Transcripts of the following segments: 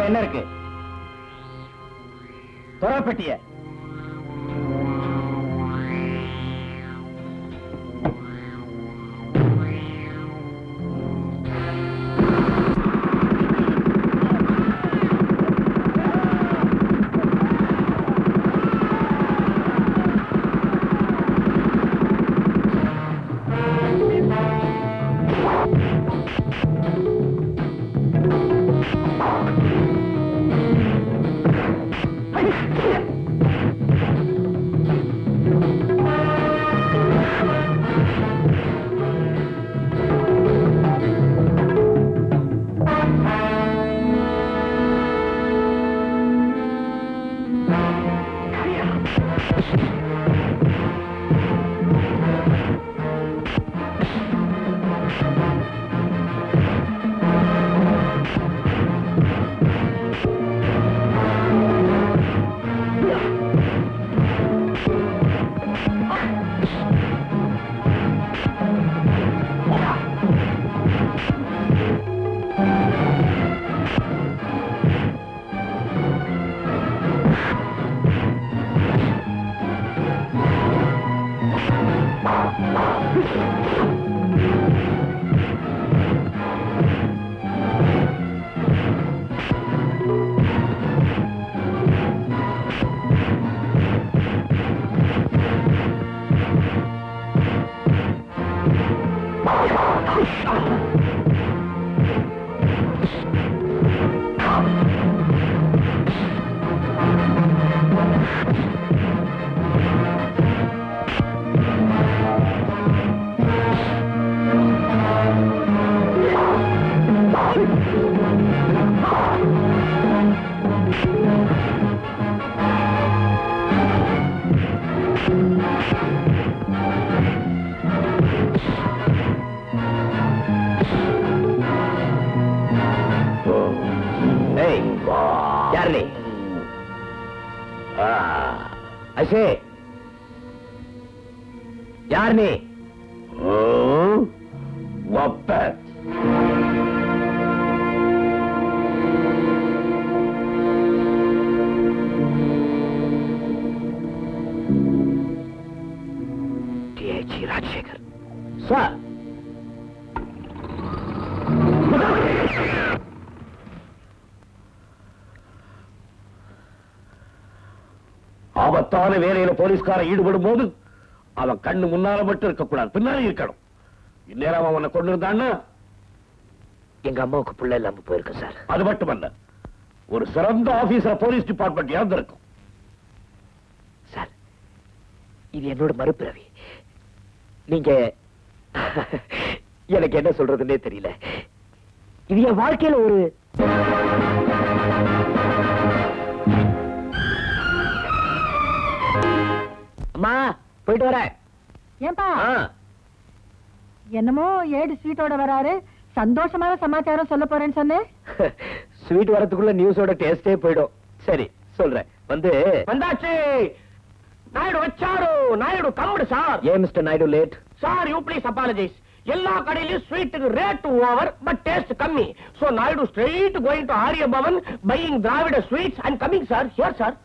என்ன இருக்கு? தொரப்பட்டிய ऐसे यार ने वापस टी.एच. राजशेखर सर ஆபத்தான வேலையில போலீஸ்காரன் ஈடுபடும் போது அவன் கண்ணு முன்னால மட்டும் இருக்கக்கூடாது, பின்னாலே இருக்கணும். இந்நேரம் அவனை கொண்டு இருந்தான்னா எங்க அம்மாவுக்கு பிள்ளை இல்லாம போயிருக்கு சார். அது மட்டுமல்ல, ஒரு சிறந்த ஆபீசர் போலீஸ் டிபார்ட்மெண்ட் இறந்திருக்கும் சார். இது என்னோட மறுபிறவி. நீங்க எனக்கு என்ன சொல்றதுன்னே தெரியல. இது என் வாழ்க்கையில ஒரு அம்மா போயிட்டு வரேன். ஏன்பா என்னமோ ஏடு ஸ்வீட்டோட வராரு, சந்தோஷமான சமாச்சாரம் சொல்ல போறேன்னு சொன்னேன். ஸ்வீட் வரதுக்குள்ள நியூஸோட டேஸ்டே போயிடும். சரி சொல்றேன். வந்தாச்சு. நாயுடு வச்சாரு. நாயுடு கம்முடு சார். ஏன் mister Naidu late? Sir you please apologise. எல்லா கடையிலயும் ஸ்வீட்டுக்கு ரேட் ஓவர் பட் டேஸ்ட் கம்மி. So Naidu straight going to Arya Bhavan buying Dravida sweets and coming sir. Here sir.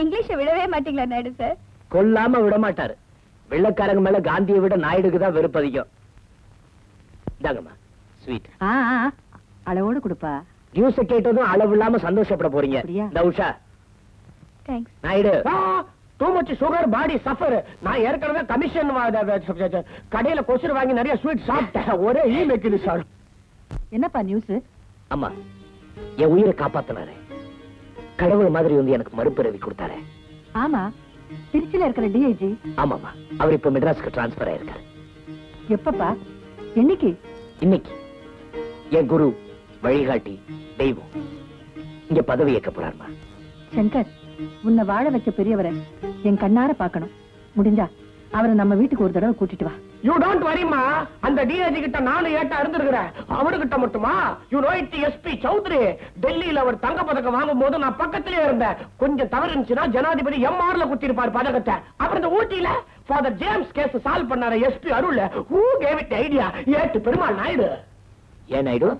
இங்கிலீஷை விடவே மாட்டீங்களா நாயுடு சார்? கொல்லாம விட மாட்டாரு. வெள்ளக்காரங்க மேல காந்தியை விட நாயுடுக்கு தான் வெறுப்பு அதிகம். இந்தாங்கம்மா ஸ்வீட். அளவோடு கொடுப்பா. நியூஸ கேட்டதும் அளவு இல்லாம சந்தோஷப்பட போறீங்க. அப்படியா? இந்த Usha thanks. Naidu. Too much sugar body suffer. நான் ஏற்கனவே கமிஷன் கடையில கொசுறு வாங்கி நிறைய ஸ்வீட் சாப்பிட்டேன். ஒரே ஈ வைக்குது சார். என்னப்பா நியூஸ்? அம்மா என் உயிரை காப்பாத்தினாரு. கடவுள் மாதிரி வந்து எனக்கு மறுபிறவி கொடுத்தாரு. ஆமா, திருச்சியில இருக்கிற டிஐஜி. ஆமாமா, அவர் இப்ப மெட்ராஸ்க்கு டிரான்ஸ்பர் ஆயிருக்காரு. எப்பப்பா? என்னைக்கு? இன்னைக்கு. என் குரு, வழிகாட்டி, தெய்வம் இங்க பதவி ஏற்க போறாருமா. சங்கர், உன்னை வாழ வச்ச பெரியவரை என் கண்ணார பாக்கணும். முடிஞ்சா அவரை நம்ம வீட்டுக்கு ஒரு தடவை கூட்டிட்டு வா. யூ டோன்ட் வரிமா. அந்த டிஐஜி கிட்ட நானும் ஏட்டா இருந்திருக்கிறேன். அவர்கிட்ட மட்டுமா? You know it SP Chowdhury. டெல்லியில அவர் தங்க பதக்கம் வாங்கும் போது நான் பக்கத்திலே இருந்தேன். கொஞ்சம் தவறு இருந்துச்சுன்னா ஜனாதிபதி எம்ஆர்ல குத்திருப்பார் பதக்கத்தை. அப்புறம் இந்த ஊட்டியில ஃபாதர் ஜேம்ஸ் கேஸ் சால்வ் பண்ணாரு SP Arul. Who gave it idea? ஏட்டு பெருமாள் நாயுடு. ஏன் நாயுடு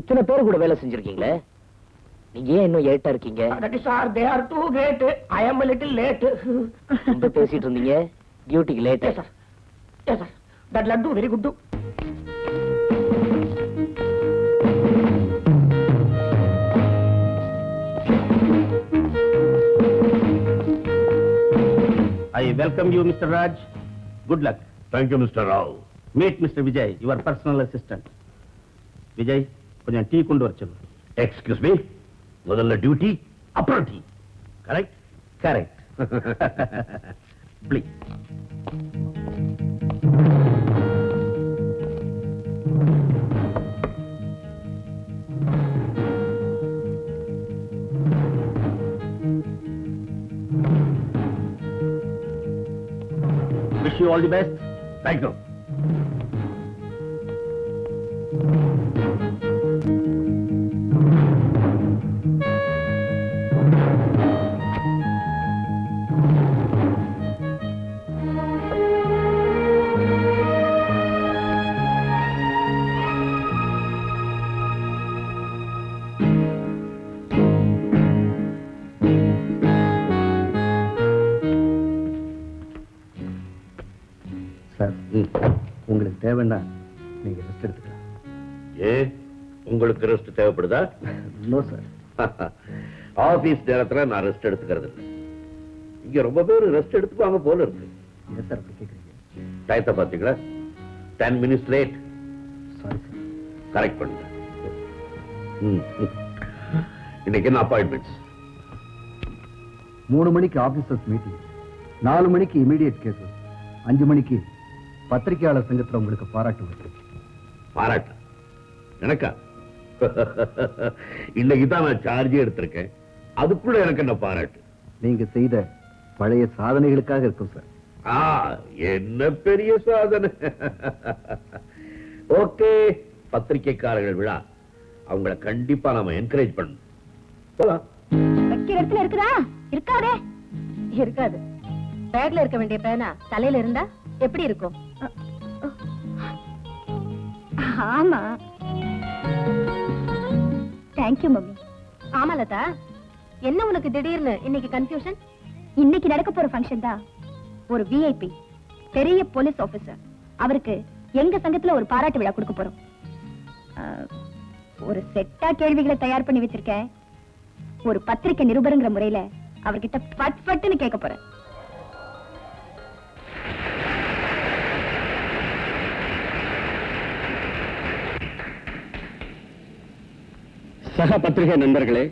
இத்தனை பேர் கூட வேலை செஞ்சிருக்கீங்களே, நீங்க ஏன் இன்னும் ஏட்டா இருக்கீங்க? That is sir, they are too great. I am a little late. ரொம்ப பேசிட்டு இருந்தீங்க, டியூட்டிக்கு late. Yes sir. Yes sir. That laddu very good. I welcome you, Mr. Raj. Good luck. Thank you, Mr. Rao. Meet Mr. Vijay, your personal assistant. Vijay, கொஞ்சம் tea கொண்டு வர சொல்லு. Excuse me. முதல்ல duty, அப்புறம் tea. Correct? Correct. Please. Wish you all the best. Thank you. Sir, உங்களுக்கு தேவைன்னா நீங்க rest எடுத்துக்கலாம். ஏ உங்களுக்கு ரெஸ்ட் தேவைப்படுதா? No sir. ஆபீஸ் நேரத்துல நான் ரெஸ்ட் எடுத்துக்கிறது இல்லை. இங்க ரொம்ப பேர் ரெஸ்ட் எடுத்துக்குவாங்க போல இருக்கு. ஏன் சார் அப்படி கேட்குறீங்க? டயத்தை பாத்தீங்களா? 10 minutes late. Sorry sir. Correct பண்ணுங்க. இன்னைக்கு என்ன அப்பாயின்மெண்ட்ஸ்? 3 மணிக்கு ஆபீசர்ஸ் மீட்டிங், 4 மணிக்கு இமீடியட் கேசஸ், 5 மணிக்கு பத்திரிகையாளர் சங்கத்தில் உங்களுக்கு பாராட்டு வருது. பாராட்டு எனக்கா? இன்னைக்கு தான் நான் சார்ஜ் எடுத்திருக்கேன். அதுக்குள்ள எனக்கு என்ன பாராட்டு? நீங்க செய்த பழைய சாதனைகளுக்காக இருக்கும் சார். என்ன பெரிய சாதனை. ஓகே, பத்திரிகைக்காரர்கள் விழா, அவங்கள கண்டிப்பா நாம என்கரேஜ் பண்ணணும். போலாம். வைக்கிற இடத்துல இருக்குதா? இருக்காதே. இருக்காது. பேக்ல இருக்க வேண்டிய பேனா தலையில இருந்தா எப்படி இருக்கும்? ஆமா. Thank you mummy. ஆமா லதா, என்ன உனக்கு திடீர்னு இன்னைக்கு கன்ஃபியூஷன்? இன்னைக்கு நடக்க போற ஃபங்க்ஷன் தான். ஒரு விஐபி, பெரிய போலீஸ் ஆபீசர், அவருக்கு எங்க சங்கத்துல ஒரு பாராட்டு விழா கொடுக்க போறோம். ஒரு செட்டா கேள்விகளை தயார் பண்ணி வச்சிருக்கேன். ஒரு பத்திரிகை நிருபருங்கிற முறையில அவர்கிட்ட பட் பட்டுன்னு கேட்க போறேன். சக பத்திரிகை நண்பர்களே,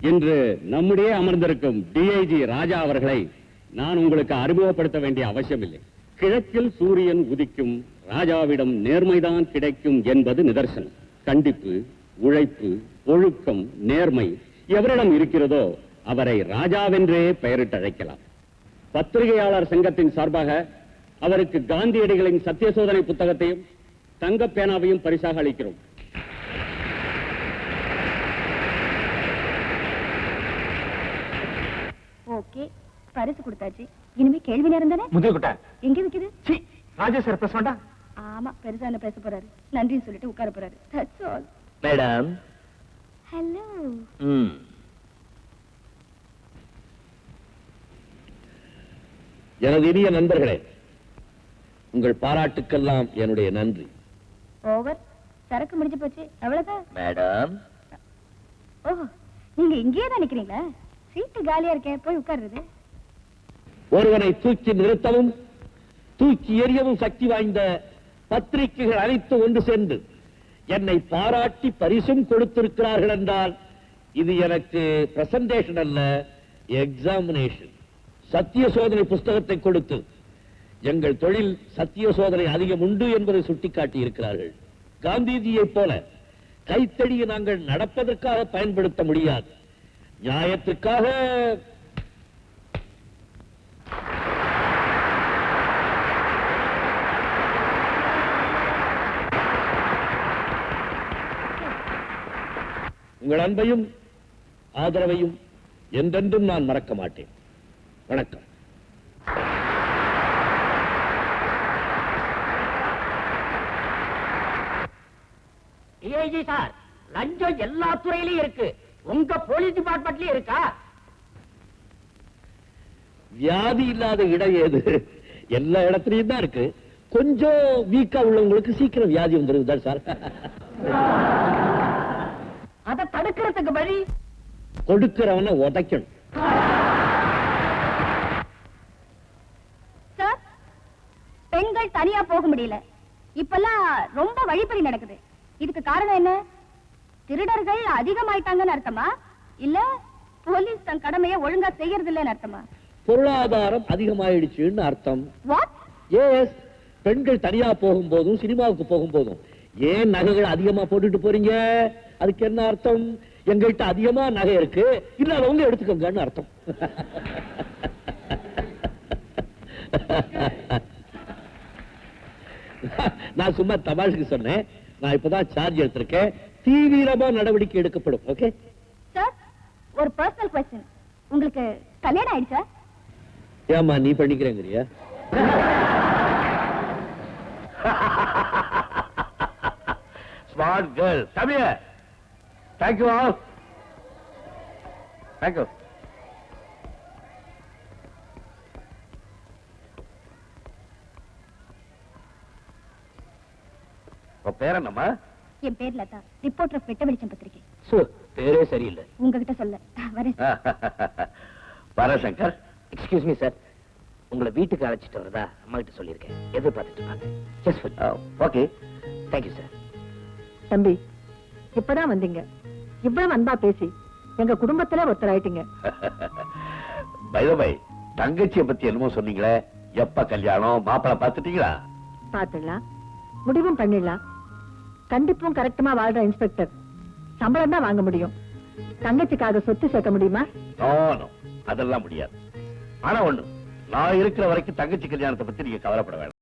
இன்று நம்முடைய அமர்ந்திருக்கும் டிஐஜி ராஜா அவர்களை நான் உங்களுக்கு அறிமுகப்படுத்த வேண்டிய அவசியமில்லை. கிழக்கில் சூரியன் உதிக்கும், ராஜாவிடம் நேர்மைதான் கிடைக்கும் என்பது நிதர்சனம். கண்டிப்பு, உழைப்பு, ஒழுக்கம், நேர்மை எவரிடம் இருக்கிறதோ அவரை ராஜாவென்றே பெயரிட்டு அழைக்கலாம். பத்திரிகையாளர் சங்கத்தின் சார்பாக அவருக்கு காந்தியடிகளின் சத்திய சோதனை புத்தகத்தையும் தங்க பேனாவையும் பரிசாக அளிக்கிறோம். ஓகே, பரிசு கொடுத்தாச்சு. இனிமே கேள்வி நேரம் தானே? முதுகுட்ட எங்க விக்குது? சி ராஜேஷ் சார் பேச வேண்டாம். ஆமா, பெருசா என்ன பேச போறாரு? நன்றின்னு சொல்லிட்டு உட்கார போறாரு. That's all. மேடம். ஹலோ. எனது இனிய நண்பர்களே, உங்கள் பாராட்டுக்கெல்லாம் என்னுடைய நன்றி. ஓவர். சரக்கு முடிஞ்சு போச்சு. அவ்வளவுதான். மேடம். ஓஹோ, நீங்க இங்கேயே தான் நிக்கிறீங்களா? சீட்டு காலியா இருக்கேன், போய் உட்காருது. ஒருவனை தூக்கி நிறுத்தவும் தூக்கி எறியவும் சக்தி வாய்ந்த பத்திரிகைகள் அனைத்து ஒன்று சேர்ந்து என்னை பாராட்டி பரிசும் கொடுத்திருக்கிறார்கள் என்றால் இது எனக்கு பிரசன்டேஷன் அல்ல, எக்ஸாமினேஷன். சத்திய சோதனை புஸ்தகத்தை கொடுத்து எங்கள் தொழில் சத்திய சோதனை அதிகம் உண்டு என்பதை சுட்டிக்காட்டி இருக்கிறார்கள். காந்திஜியைப் போல கைத்தடியை நாங்கள் நடப்பதற்காக பயன்படுத்த முடியாது, நியாயத்துக்காக. உங்கள் அன்பையும் ஆதரவையும் என்றென்றும் நான் மறக்க மாட்டேன். வணக்கம். டிஐஜி சார், லஞ்சம் எல்லா துறையிலயும் இருக்கு. உங்க போலீஸ் டிபார்ட்மெண்ட்லயும் இருக்கா? வியாதி இல்லாத இடம் ஏது? எல்லா இடத்துலயும் தான் இருக்கு. கொஞ்சம் வீக்கா உள்ளவங்களுக்கு சீக்கிரம் வியாதி வந்துருது சார். அதை தடுக்கிறதுக்கு வழி கொடுக்கிறவனை உதைக்கணும். சார், பெண்கள் தனியா போக முடியல. இப்பெல்லாம் ரொம்ப வழிப்பறி நடக்குது. இதுக்கு காரணம் என்ன? திருடர்கள் அதிகமாயிட்டாங்கன்னு அர்த்தமா, இல்ல போலீஸ் தன் கடமையை ஒழுங்கா செய்யறது இல்லைன்னு அர்த்தமா? பொருளாதாரம் அதிகமாயிடுச்சுன்னு அர்த்தம். வாட்? எஸ், பெண்கள் தனியா போகும்போதும் சினிமாவுக்கு போகும்போதும் ஏன் நகைகள் அதிகமா போட்டுட்டு போறீங்க? அதுக்கு என்ன அர்த்தம்? எங்கள்கிட்ட அதிகமா நகை இருக்கு, இல்லாதவங்க எடுத்துக்கோங்கன்னு அர்த்தம். நான் சும்மா தமாஷுக்கு சொன்னேன். நான் இப்பதான் சார்ஜ் எடுத்திருக்கேன். தீவிரமா நடவடிக்கை எடுக்கப்படும். ஓகே சார், ஒரு பர்சனல் क्वेश्चन. உங்களுக்கு கல்யாணம் ஆயிடுச்சா? ஏமா நீ பண்ணிக்கிறேங்கறியா? Smart girl. Come here. Thank you all. Thank you. உன் பேர் என்னம்மா? என் பேர் லதா, ரிப்போர்ட்டர் வெட்ட வெளிச்சம் பத்திரிகை. பேரே சரியில்லை. உங்ககிட்ட சொல்ல வரேன். பரசங்கர். எக்ஸ்கியூஸ் மீ சார், உங்களை வீட்டுக்கு அழைச்சிட்டு வரதா அம்மா கிட்ட சொல்லியிருக்கேன். எதிர்பார்த்துட்டு இருப்பாங்க. ஓகே. Thank you sir. தம்பி, இப்பதான் வந்தீங்க. இவ்வளவு அன்பா பேசி எங்க குடும்பத்துல ஒருத்தர் ஆயிட்டீங்க. பை தங்கச்சியை பத்தி என்னமோ சொன்னீங்களே, எப்ப கல்யாணம்? மாப்பிளை பார்த்துட்டீங்களா? பாத்துடலாம், முடிவும் பண்ணிடலாம். கண்டிப்பும் கரெக்டுமா வாழ்ற இன்ஸ்பெக்டர் சம்பளம் தான் வாங்க முடியும். தங்கச்சிக்காக சொத்து சேர்க்க முடியுமா? நோ, அதெல்லாம் முடியாது. ஆனா ஒண்ணு, நான் இருக்கிற வரைக்கும் தங்கச்சி கல்யாணத்தை பத்தி நீங்க கவலைப்பட வேண்டாம்.